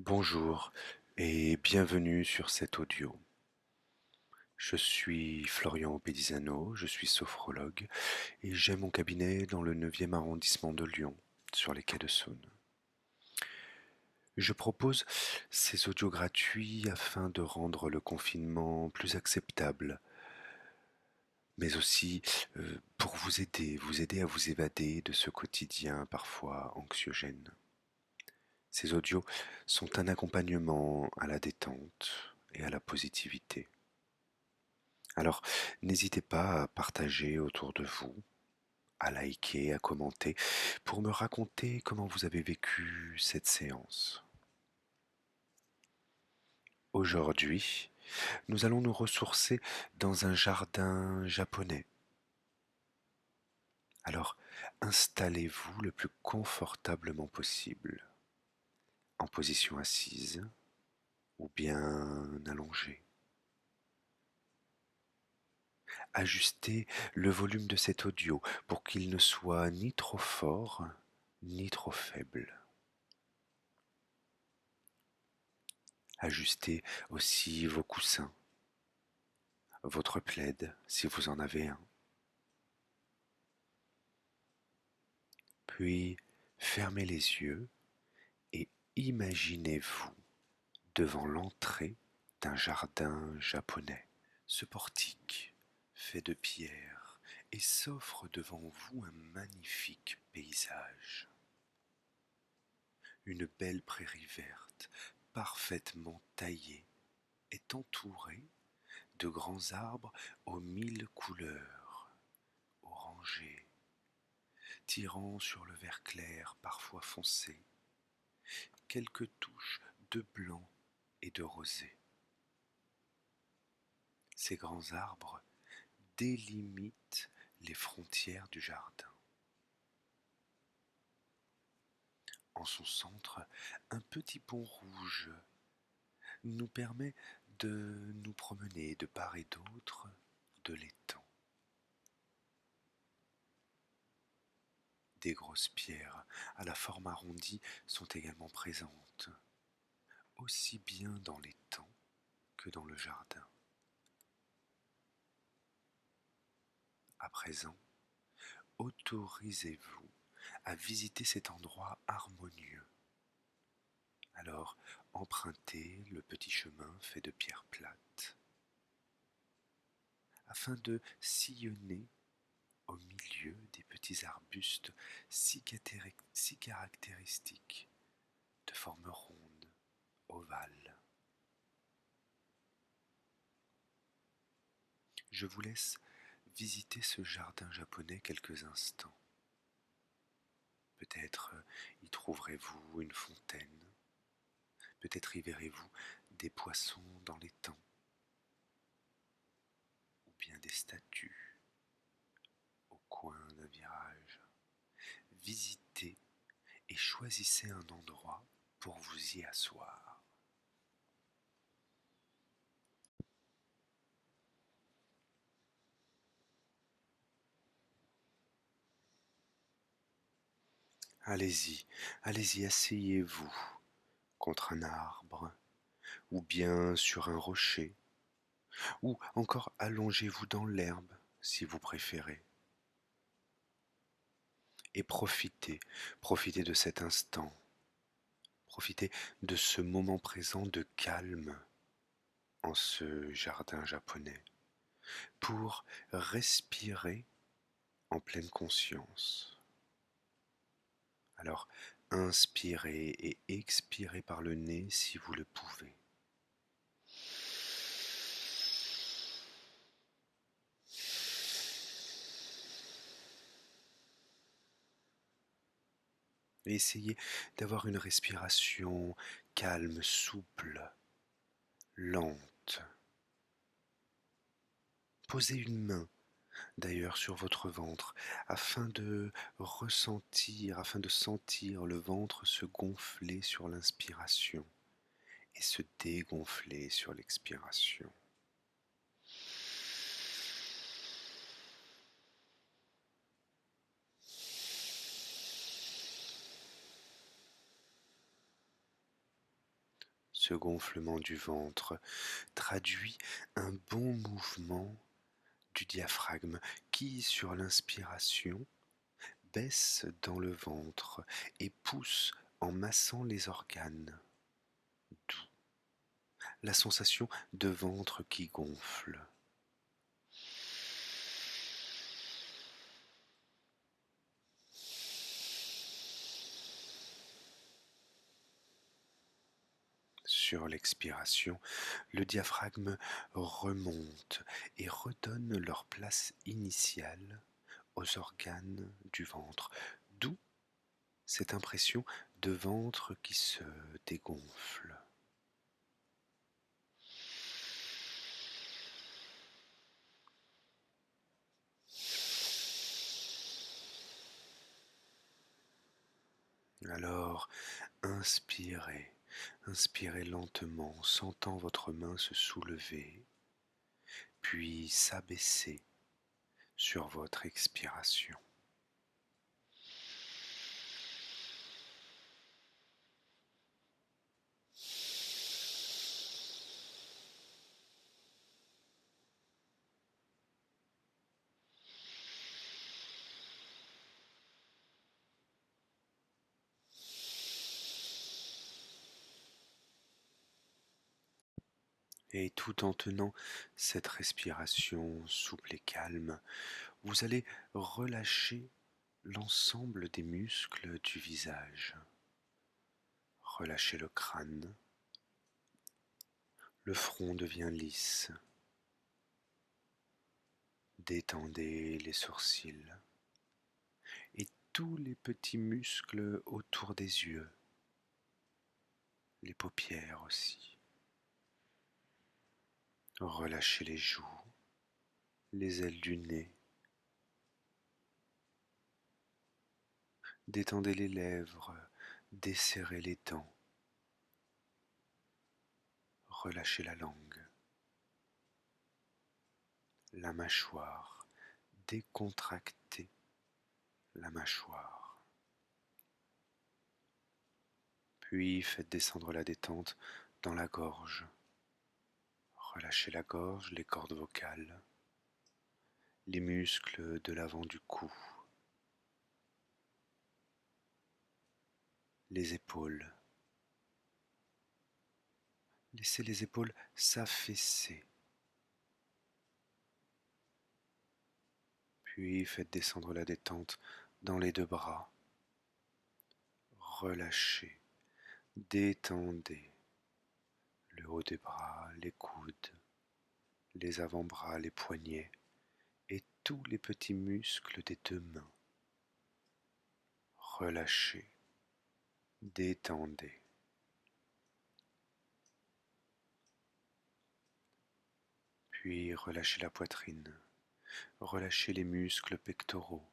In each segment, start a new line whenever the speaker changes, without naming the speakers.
Bonjour et bienvenue sur cet audio. Je suis Florian Pedisano, je suis sophrologue et j'ai mon cabinet dans le 9e arrondissement de Lyon, sur les quais de Saône. Je propose ces audios gratuits afin de rendre le confinement plus acceptable, mais aussi pour vous aider à vous évader de ce quotidien parfois anxiogène. Ces audios sont un accompagnement à la détente et à la positivité. Alors, n'hésitez pas à partager autour de vous, à liker, à commenter, pour me raconter comment vous avez vécu cette séance. Aujourd'hui, nous allons nous ressourcer dans un jardin japonais. Alors, installez-vous le plus confortablement possible, en position assise ou bien allongée. Ajustez le volume de cet audio pour qu'il ne soit ni trop fort ni trop faible. Ajustez aussi vos coussins, votre plaid si vous en avez un. Puis fermez les yeux et imaginez-vous devant l'entrée d'un jardin japonais. Ce portique, fait de pierre, et s'offre devant vous un magnifique paysage. Une belle prairie verte, parfaitement taillée, est entourée de grands arbres aux 1000 couleurs, orangés, tirant sur le vert clair, parfois foncé, quelques touches de blanc et de rosé. Ces grands arbres délimitent les frontières du jardin. En son centre, un petit pont rouge nous permet de nous promener de part et d'autre de l'étang. Des grosses pierres à la forme arrondie sont également présentes, aussi bien dans l'étang que dans le jardin. À présent, autorisez-vous à visiter cet endroit harmonieux. Alors, empruntez le petit chemin fait de pierres plates afin de sillonner au milieu des petits arbustes si caractéristiques, de forme ronde, ovale. Je vous laisse visiter ce jardin japonais quelques instants. Peut-être y trouverez-vous une fontaine, peut-être y verrez-vous des poissons dans l'étang, ou bien des statues au coin d'un virage. Visitez et choisissez un endroit pour vous y asseoir. Allez-y, allez-y, asseyez-vous contre un arbre, ou bien sur un rocher, ou encore allongez-vous dans l'herbe si vous préférez. Et profitez de cet instant, profitez de ce moment présent de calme en ce jardin japonais pour respirer en pleine conscience. Alors, inspirez et expirez par le nez si vous le pouvez. Et essayez d'avoir une respiration calme, souple, lente. Posez une main d'ailleurs sur votre ventre afin de ressentir, afin de sentir le ventre se gonfler sur l'inspiration et se dégonfler sur l'expiration. Ce gonflement du ventre traduit un bon mouvement du diaphragme qui, sur l'inspiration, baisse dans le ventre et pousse en massant les organes, d'où la sensation de ventre qui gonfle. Sur l'expiration, le diaphragme remonte et redonne leur place initiale aux organes du ventre, d'où cette impression de ventre qui se dégonfle. Alors, inspirez, inspirez lentement, sentant votre main se soulever, puis s'abaisser sur votre expiration. Et tout en tenant cette respiration souple et calme, vous allez relâcher l'ensemble des muscles du visage. Relâchez le crâne, le front devient lisse. Détendez les sourcils et tous les petits muscles autour des yeux, les paupières aussi. Relâchez les joues, les ailes du nez. Détendez les lèvres, desserrez les dents. Relâchez la langue, la mâchoire, décontractez la mâchoire. Puis faites descendre la détente dans la gorge. Relâchez la gorge, les cordes vocales, les muscles de l'avant du cou, les épaules. Laissez les épaules s'affaisser. Puis faites descendre la détente dans les deux bras. Relâchez, détendez le haut des bras, les coudes, les avant-bras, les poignets et tous les petits muscles des deux mains. Relâchez, détendez. Puis relâchez la poitrine, relâchez les muscles pectoraux.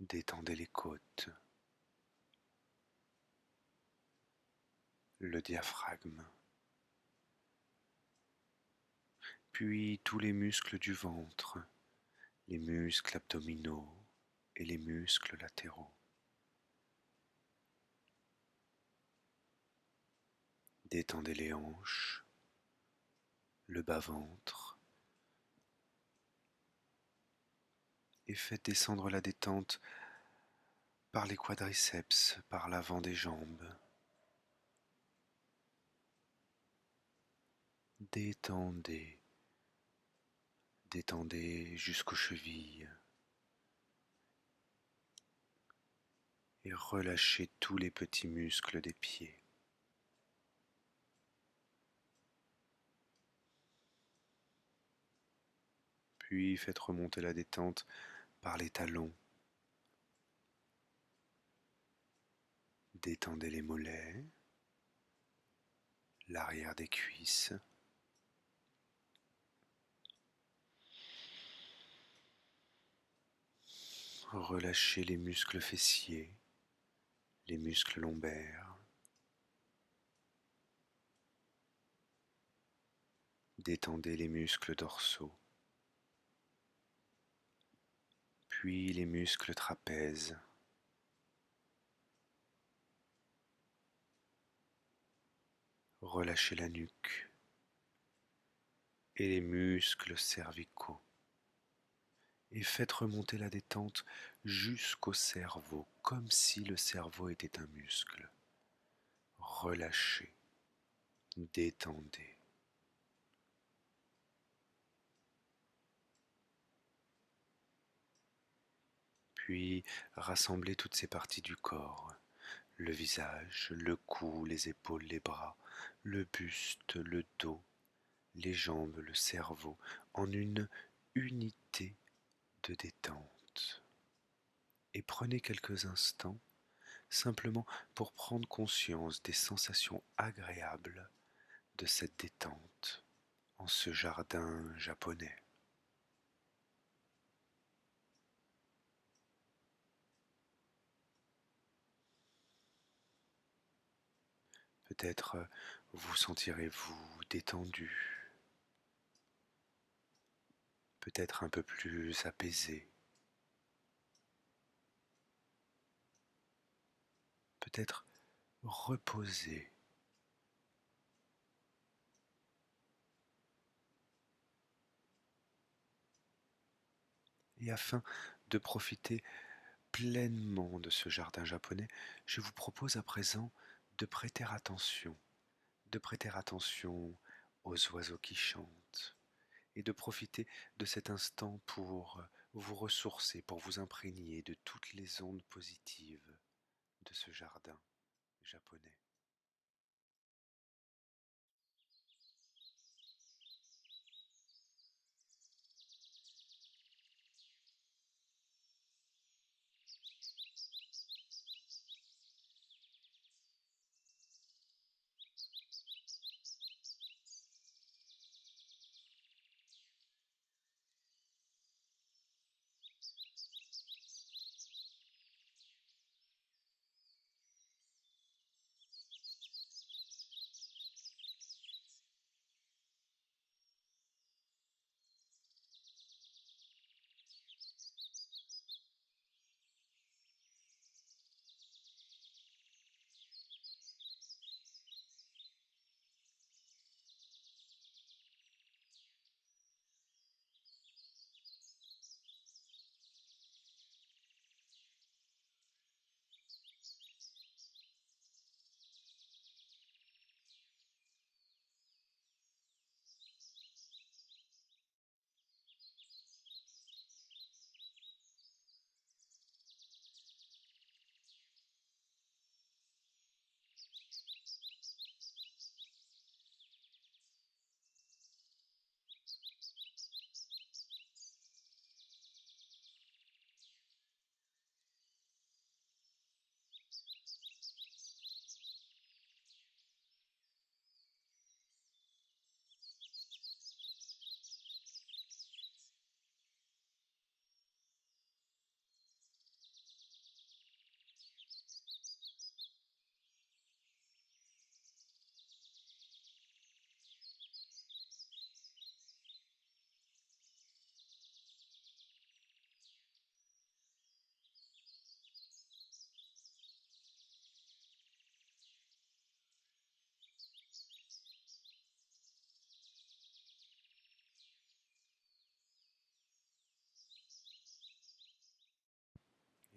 Détendez les côtes, le diaphragme, puis tous les muscles du ventre, les muscles abdominaux et les muscles latéraux. Détendez les hanches, le bas-ventre et faites descendre la détente par les quadriceps, par l'avant des jambes. Détendez, détendez jusqu'aux chevilles et relâchez tous les petits muscles des pieds. Puis faites remonter la détente par les talons. Détendez les mollets, l'arrière des cuisses. Relâchez les muscles fessiers, les muscles lombaires. Détendez les muscles dorsaux, puis les muscles trapèzes. Relâchez la nuque et les muscles cervicaux et faites remonter la détente jusqu'au cerveau, comme si le cerveau était un muscle. Relâchez, détendez. Puis rassemblez toutes ces parties du corps, le visage, le cou, les épaules, les bras, le buste, le dos, les jambes, le cerveau, en une unité de détente. Et prenez quelques instants simplement pour prendre conscience des sensations agréables de cette détente en ce jardin japonais. Peut-être vous sentirez-vous détendu, peut-être un peu plus apaisé, peut-être reposé. Et afin de profiter pleinement de ce jardin japonais, je vous propose à présent de prêter attention, de prêter attention aux oiseaux qui chantent et de profiter de cet instant pour vous ressourcer, pour vous imprégner de toutes les ondes positives de ce jardin japonais.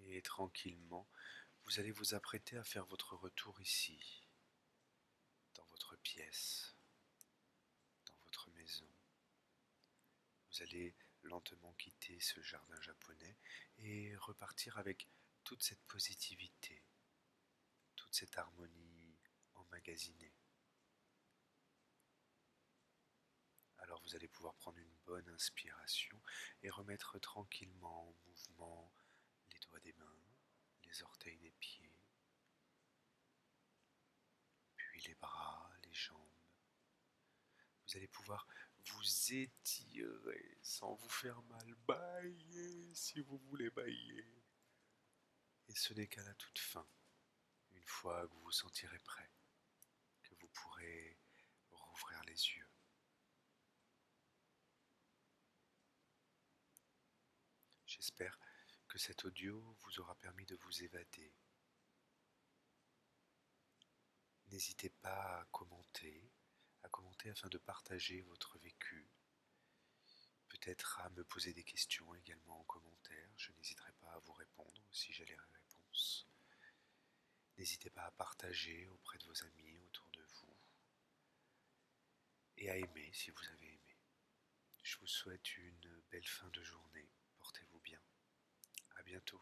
Et tranquillement, vous allez vous apprêter à faire votre retour ici, dans votre pièce, dans votre maison. Vous allez lentement quitter ce jardin japonais et repartir avec toute cette positivité, toute cette harmonie emmagasinée. Alors vous allez pouvoir prendre une bonne inspiration et remettre tranquillement en mouvement les doigts des mains, les orteils des pieds, puis les bras, les jambes. Vous allez pouvoir vous étirer sans vous faire mal, bailler si vous voulez bailler. Et ce n'est qu'à la toute fin, une fois que vous vous sentirez prêt, que vous pourrez rouvrir les yeux. J'espère que cet audio vous aura permis de vous évader. N'hésitez pas à commenter afin de partager votre vécu, peut-être à me poser des questions également en commentaire, je n'hésiterai pas à vous répondre si j'ai les réponses. N'hésitez pas à partager auprès de vos amis autour de vous et à aimer si vous avez aimé. Je vous souhaite une belle fin de journée, portez-vous bien, à bientôt.